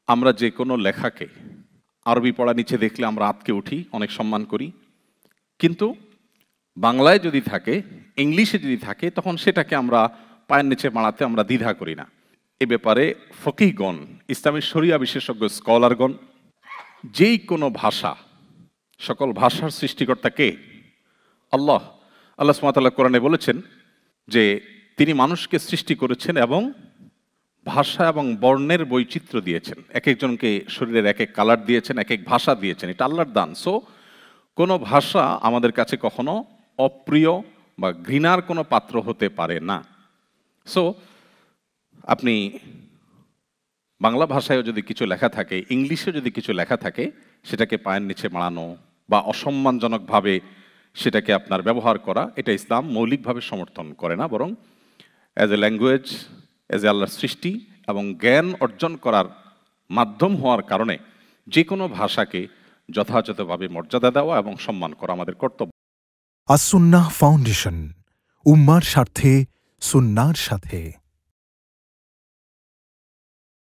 আমরা যে কোনো লেখাকে আরবি পড়া নিচে দেখলে আমরা আঁতকে উঠি, অনেক সম্মান করি। কিন্তু বাংলায় যদি থাকে, ইংলিশে যদি থাকে, তখন সেটাকে আমরা পায়ের নিচে মাড়াতে আমরা দ্বিধা করি না। এ ব্যাপারে ফকিহগণ, ইসলামী শরিয়া বিশেষজ্ঞ স্কলারগণ, যেই কোনো ভাষা, সকল ভাষার সৃষ্টিকর্তা কে? আল্লাহ। আল্লাহ সুবহানাহু ওয়া তাআলা কোরআনে বলেছেন যে তিনি মানুষকে সৃষ্টি করেছেন এবং ভাষা এবং বর্ণের বৈচিত্র্য দিয়েছেন। এক একজনকে শরীরের এক এক কালার দিয়েছেন, এক এক ভাষা দিয়েছেন। এটা আল্লাহর দান। সো কোনো ভাষা আমাদের কাছে কখনো অপ্রিয় বা ঘৃণার কোনো পাত্র হতে পারে না। সো আপনি বাংলা ভাষায়ও যদি কিছু লেখা থাকে, ইংলিশে যদি কিছু লেখা থাকে, সেটাকে পায়ের নিচে মাড়ানো বা অসম্মানজনকভাবে সেটাকে আপনার ব্যবহার করা, এটা ইসলাম মৌলিকভাবে সমর্থন করে না, বরং as a language, as a আল্লাহর সৃষ্টি এবং জ্ঞান অর্জন করার মাধ্যম হওয়ার কারণে যে কোনো ভাষাকে যথাযথভাবে মর্যাদা দেওয়া এবং সম্মান করা আমাদের কর্তব্য। আস-সুন্নাহ ফাউন্ডেশন, উম্মার স্বার্থে সুন্নাহর সাথে।